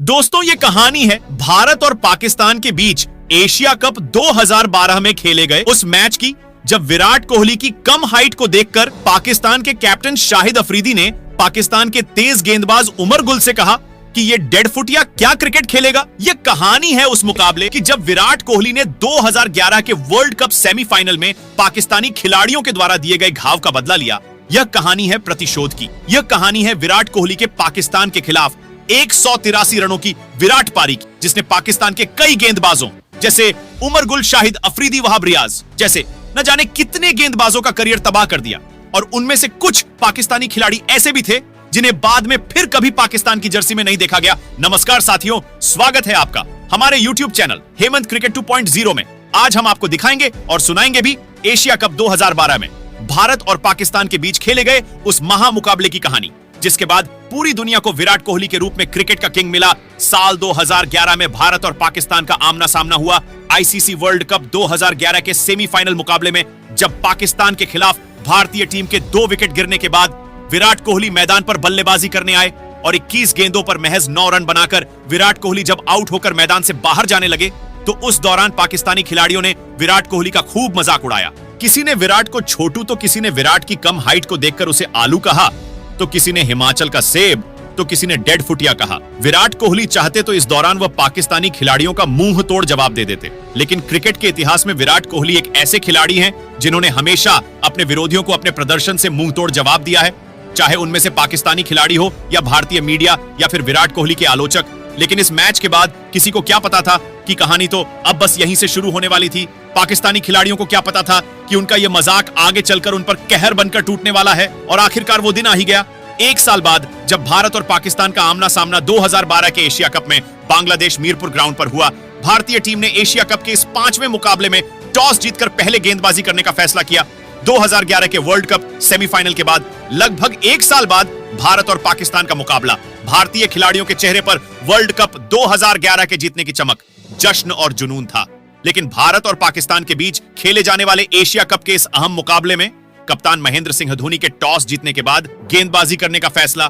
दोस्तों ये कहानी है भारत और पाकिस्तान के बीच एशिया कप 2012 में खेले गए उस मैच की, जब विराट कोहली की कम हाइट को देखकर पाकिस्तान के कैप्टन शाहिद अफरीदी ने पाकिस्तान के तेज गेंदबाज उमर गुल से कहा कि ये डेड फुटिया क्या क्रिकेट खेलेगा। ये कहानी है उस मुकाबले की जब विराट कोहली ने 2011 के वर्ल्ड कप सेमीफाइनल में पाकिस्तानी खिलाड़ियों के द्वारा दिए गए घाव का बदला लिया। यह कहानी है प्रतिशोध की। यह कहानी है विराट कोहली के पाकिस्तान के खिलाफ 183 रनों की विराट पारी की, जिसने पाकिस्तान के कई गेंदबाजों जैसे उमर गुल, शाहिद अफरीदी, वहाब रियाज जैसे न जाने कितने गेंदबाजों का करियर तबाह कर दिया। और उनमें से कुछ पाकिस्तानी खिलाड़ी ऐसे भी थे जिन्हें बाद में फिर कभी पाकिस्तान की जर्सी में नहीं देखा गया। नमस्कार साथियों, स्वागत है आपका हमारे YouTube चैनल हेमंत क्रिकेट 2.0 में। आज हम आपको दिखाएंगे और सुनाएंगे भी एशिया कप 2012 में भारत और पाकिस्तान के बीच खेले गए उस महामुकाबले की कहानी, जिसके बाद पूरी दुनिया को विराट कोहली के रूप में क्रिकेट का किंग मिला। साल 2011 में भारत और पाकिस्तान का आमना सामना हुआ आईसीसी वर्ल्ड कप 2011 के सेमीफाइनल मुकाबले में, जब पाकिस्तान के खिलाफ भारतीय टीम के 2 विकेट गिरने के बाद विराट कोहली मैदान पर बल्लेबाजी करने आए और 21 गेंदों पर महज 9 रन बनाकर विराट कोहली जब आउट होकर मैदान से बाहर जाने लगे तो उस दौरान पाकिस्तानी खिलाड़ियों ने विराट कोहली का खूब मजाक उड़ाया। किसी ने विराट को छोटू, तो किसी ने विराट की कम हाइट को देखकर उसे आलू कहा, तो किसी ने हिमाचल का सेब, तो किसी ने डेड फुटिया कहा। विराट कोहली चाहते तो इस दौरान वह पाकिस्तानी खिलाड़ियों का मुंह तोड़ जवाब दे देते, लेकिन क्रिकेट के इतिहास में विराट कोहली एक ऐसे खिलाड़ी हैं जिन्होंने हमेशा अपने विरोधियों को अपने प्रदर्शन से मुंह तोड़ जवाब दिया है, चाहे उनमें से पाकिस्तानी खिलाड़ी हो या भारतीय मीडिया या फिर विराट कोहली के आलोचक। लेकिन इस मैच के बाद किसी को क्या पता था कि कहानी तो अब बस यहीं से शुरू होने वाली थी। पाकिस्तानी खिलाड़ियों को क्या पता था कि उनका यह मजाक आगे चलकर उन पर कहर बनकर टूटने वाला है। और आखिरकार वो दिन आ ही गया। 1 साल बाद जब भारत और पाकिस्तान का आमना सामना 2012 के एशिया कप में बांग्लादेश मीरपुर ग्राउंड पर हुआ, भारतीय टीम ने एशिया कप के इस 5वें मुकाबले में टॉस जीतकर पहले गेंदबाजी करने का फैसला किया। 2011 के वर्ल्ड कप सेमीफाइनल के बाद लगभग 1 साल बाद भारत और पाकिस्तान का मुकाबला। भारतीय खिलाड़ियों के चेहरे पर वर्ल्ड कप 2011 के जीतने की चमक, जश्न और जुनून था। लेकिन भारत और पाकिस्तान के बीच खेले जाने वाले एशिया कप के इस अहम मुकाबले में कप्तान महेंद्र सिंह धोनी के टॉस जीतने के बाद गेंदबाजी करने का फैसला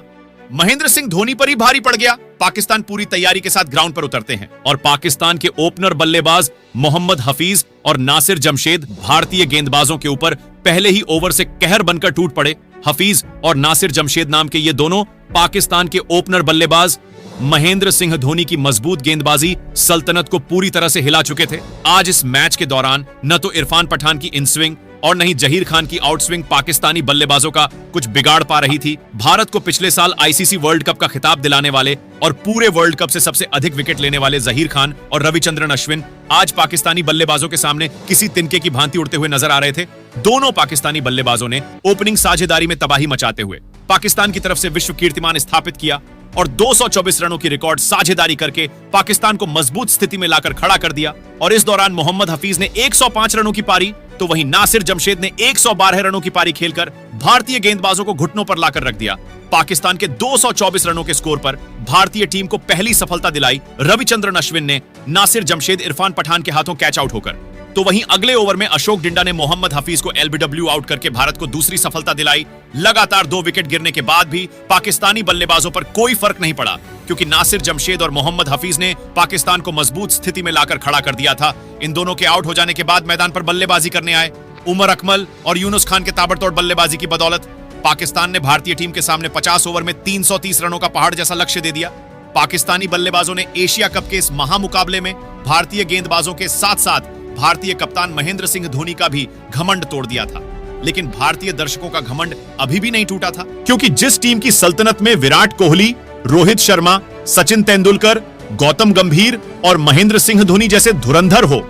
महेंद्र सिंह धोनी पर ही भारी पड़ गया। पाकिस्तान पूरी तैयारी के साथ ग्राउंड पर उतरते हैं और पाकिस्तान के ओपनर बल्लेबाज मोहम्मद हफीज और नासिर जमशेद भारतीय गेंदबाजों के ऊपर पहले ही ओवर से कहर बनकर टूट पड़े। हफीज और नासिर जमशेद नाम के ये दोनों पाकिस्तान के ओपनर बल्लेबाज महेंद्र सिंह धोनी की मजबूत गेंदबाजी सल्तनत को पूरी तरह से हिला चुके थे। आज इस मैच के दौरान न तो इरफान पठान की इन स्विंग और नहीं जहीर खान की आउट स्विंग पाकिस्तानी बल्लेबाजों का कुछ बिगाड़ पा रही थी। भारत को पिछले साल आईसीसी वर्ल्ड कप का खिताब दिलाने वाले और पूरे वर्ल्ड कप से सबसे अधिक विकेट लेने वाले जहीर खान और रविचंद्रन अश्विन आज पाकिस्तानी बल्लेबाजों के सामने किसी तिनके की भांति उड़ते हुए नजर आ रहे थे। दोनों पाकिस्तानी बल्लेबाजों ने ओपनिंग साझेदारी में तबाही मचाते हुए पाकिस्तान की तरफ से विश्व कीर्तिमान स्थापित किया और 224 रनों की रिकॉर्ड साझेदारी करके पाकिस्तान को मजबूत स्थिति में लाकर खड़ा कर दिया। और इस दौरान मोहम्मद हफीज ने 105 रनों की पारी, तो वहीं नासिर जमशेद ने 112 रनों की पारी खेलकर भारतीय गेंदबाजों को घुटनों पर लाकर रख दिया। पाकिस्तान के 224 रनों के स्कोर पर भारतीय टीम को पहली सफलता दिलाई रविचंद्रन अश्विन ने नासिर जमशेद इरफान पठान के हाथों कैच आउट होकर। तो वहीं अगले ओवर में अशोक डिंडा ने मोहम्मद हफीज को एलबीडब्ल्यू आउट करके भारत को दूसरी सफलता दिलाई। लगातार 2 विकेट गिरने के बाद भी पाकिस्तानी बल्लेबाजों पर कोई फर्क नहीं पड़ा, क्योंकि नासिर जमशेद और मोहम्मद हफीज ने पाकिस्तान को मजबूत स्थिति में लाकर खड़ा कर दिया था। इन दोनों के आउट हो जाने के बाद मैदान पर बल्लेबाजी करने आए उमर अकमल और यूनुस खान के ताबड़तोड़ बल्लेबाजी की बदौलत पाकिस्तान ने भारतीय टीम के सामने 50 ओवर में 330 रनों का पहाड़ जैसा लक्ष्य दे दिया। पाकिस्तानी बल्लेबाजों ने एशिया कप के इस महामुकाबले में भारतीय गेंदबाजों के साथ साथ भारतीय कप्तान महेंद्र सिंह धोनी का भी घमंड तोड़ दिया था। लेकिन भारतीय दर्शकों का घमंड अभी भी नहीं टूटा था, क्योंकि जिस टीम की सल्तनत में विराट कोहली, रोहित शर्मा, सचिन तेंदुलकर, गौतम गंभीर और महेंद्र सिंह धोनी जैसे धुरंधर हो,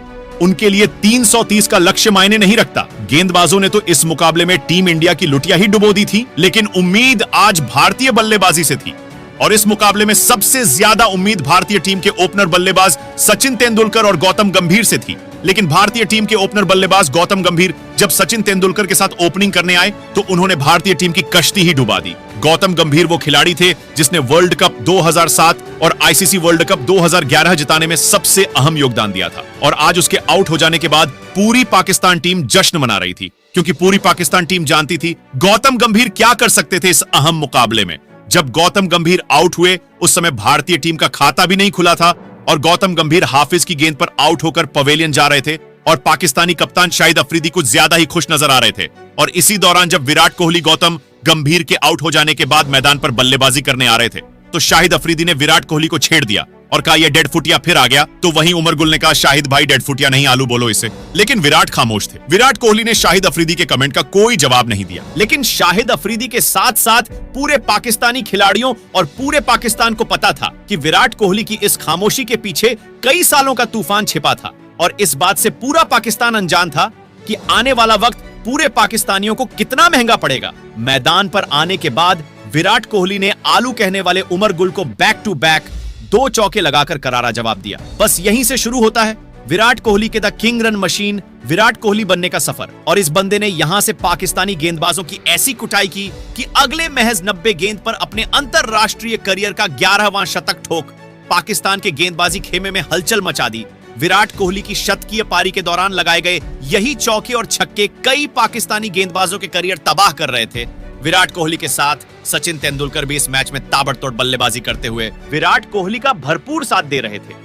उनके लिए 330 का लक्ष्य मायने नहीं रखता। गेंदबाजों ने तो इस मुकाबले में टीम इंडिया की लुटिया ही डुबो दी थी, लेकिन उम्मीद आज भारतीय बल्लेबाजी से थी। और इस मुकाबले में सबसे ज्यादा उम्मीद भारतीय टीम के ओपनर बल्लेबाज सचिन तेंदुलकर और गौतम गंभीर से थी। लेकिन भारतीय टीम के ओपनर बल्लेबाज गौतम गंभीर जब सचिन तेंदुलकर के साथ ओपनिंग करने आए तो उन्होंने भारतीय टीम की कश्ती ही डुबा दी। गौतम गंभीर वो खिलाड़ी थे जिसने वर्ल्ड कप 2007 और आईसीसी वर्ल्ड कप 2011 जिताने में सबसे अहम योगदान दिया था। और आज उसके आउट हो जाने के बाद पूरी पाकिस्तान टीम जश्न मना रही थी, क्योंकि पूरी पाकिस्तान टीम जानती थी गौतम गंभीर क्या कर सकते थे इस अहम मुकाबले में। जब गौतम गंभीर आउट हुए उस समय भारतीय टीम का खाता भी नहीं खुला था और गौतम गंभीर हाफिज की गेंद पर आउट होकर पवेलियन जा रहे थे और पाकिस्तानी कप्तान शाहिद अफरीदी कुछ ज्यादा ही खुश नजर आ रहे थे। और इसी दौरान जब विराट कोहली गौतम गंभीर के आउट हो जाने के बाद मैदान पर बल्लेबाजी करने आ रहे थे तो शाहिद अफरीदी ने विराट कोहली को छेड़ दिया और कहा यह डेड फुटिया फिर आ गया। तो वहीं उमर गुल ने कहा शाहिद भाई डेड फुटिया नहीं आलू बोलो इसे। लेकिन विराट खामोश थे। विराट कोहली ने शाहिद अफरीदी के कमेंट का कोई जवाब नहीं दिया। लेकिन शाहिद अफरीदी के साथ साथ पूरे पाकिस्तानी खिलाड़ियों और पूरे पाकिस्तान को पता था कि विराट कोहली की इस खामोशी के पीछे कई सालों का तूफान छिपा था और इस बात से पूरा पाकिस्तान अनजान था कि आने वाला वक्त पूरे पाकिस्तानियों को कितना महंगा पड़ेगा। मैदान पर आने के बाद विराट कोहली ने आलू कहने वाले उमर गुल को बैक टू बैक 2 चौके लगाकर करारा जवाब दिया। बस यहीं से शुरू होता है विराट कोहली के the king run machine Virat Kohli बनने का सफर। और इस बंदे ने यहां से पाकिस्तानी गेंदबाजों की ऐसी कुटाई की कि अगले महज 90 गेंद पर अपने अंतरराष्ट्रीय करियर का 11वां शतक ठोक पाकिस्तान के गेंदबाजी खेमे में हलचल मचा दी। विराट कोहली की शतकीय पारी के दौरान लगाए गए यही चौके और छक्के कई पाकिस्तानी गेंदबाजों के करियर तबाह कर रहे थे। विराट कोहली के साथ सचिन तेंदुलकर भी इस मैच में ताबड़तोड़ बल्लेबाजी करते हुए विराट कोहली का भरपूर साथ दे रहे थे।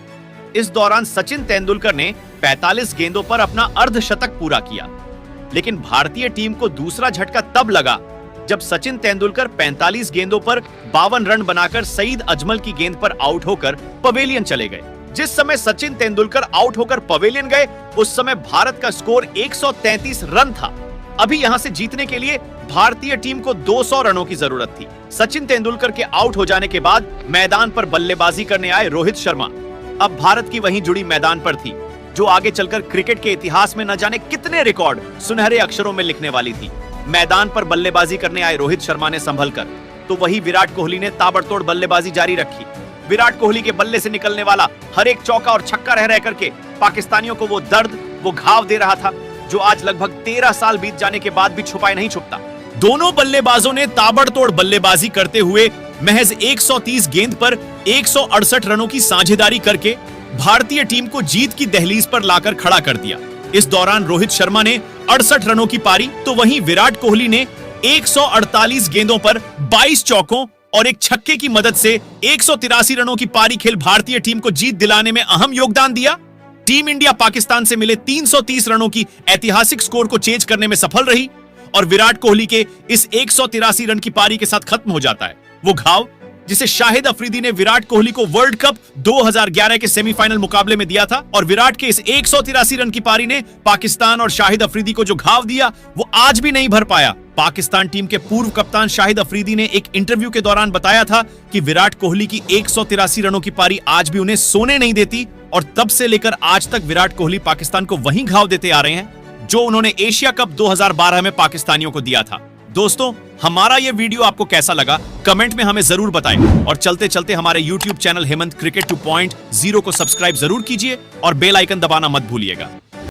इस दौरान सचिन तेंदुलकर ने 45 गेंदों पर अपना अर्धशतक पूरा किया। लेकिन भारतीय टीम को दूसरा झटका तब लगा जब सचिन तेंदुलकर 45 गेंदों पर 52 रन बनाकर सईद अजमल की गेंद पर आउट होकर पवेलियन चले गए। जिस समय सचिन तेंदुलकर आउट होकर पवेलियन गए उस समय भारत का स्कोर 133 रन था। अभी यहां से जीतने के लिए भारतीय टीम को 200 रनों की जरूरत थी। सचिन तेंदुलकर के आउट हो जाने के बाद मैदान पर बल्लेबाजी करने आए रोहित शर्मा। अब भारत की वही जुड़ी मैदान पर थी जो आगे चलकर क्रिकेट के इतिहास में न जाने कितने रिकॉर्ड सुनहरे अक्षरों में लिखने वाली थी। मैदान पर बल्लेबाजी करने आए रोहित शर्मा ने संभल कर तो वही विराट कोहली ने ताबड़तोड़ बल्लेबाजी जारी रखी। विराट कोहली के बल्ले से निकलने वाला हर एक चौका और छक्का रह रह करके पाकिस्तानियों को वो दर्द वो घाव दे रहा था जो आज लगभग 13 साल बीत जाने के बाद भी छुपाए नहीं छुपता। दोनों बल्लेबाजों ने ताबड़तोड़ बल्लेबाजी करते हुए महज 130 गेंद पर 168 रनों की साझेदारी करके भारतीय टीम को जीत की दहलीज पर लाकर खड़ा कर दिया। इस दौरान रोहित शर्मा ने 68 रनों की पारी तो वहीं विराट कोहली ने 148 गेंदों पर 22 चौकों और एक छक्के की मदद से 183 रनों की पारी खेल भारतीय टीम को जीत दिलाने में अहम योगदान दिया। टीम इंडिया पाकिस्तान से मिले 330 रनों की ऐतिहासिक स्कोर को चेज करने में सफल रही और विराट कोहली के इस 183 रन की पारी के साथ खत्म हो जाता है वो घाव जिसे शाहिद अफरीदी ने विराट कोहली को वर्ल्ड कप 2011 के सेमीफाइनल मुकाबले में दिया था। और विराट के इस 183 रन की पारी ने पाकिस्तान और शाहिद अफरीदी को जो घाव दिया वो आज भी नहीं भर पाया। पाकिस्तान टीम के पूर्व कप्तान शाहिद अफरीदी ने एक इंटरव्यू के दौरान बताया था कि विराट कोहली की 183 रनों की पारी आज भी उन्हें सोने नहीं देती और तब से लेकर आज तक विराट कोहली पाकिस्तान को वही घाव देते आ रहे हैं जो उन्होंने एशिया कप 2012 में पाकिस्तानियों को दिया था। दोस्तों, हमारा यह वीडियो आपको कैसा लगा कमेंट में हमें जरूर बताएं और चलते चलते हमारे YouTube चैनल हेमंत क्रिकेट 2.0 को सब्सक्राइब जरूर कीजिए और बेल आइकन दबाना मत भूलिएगा।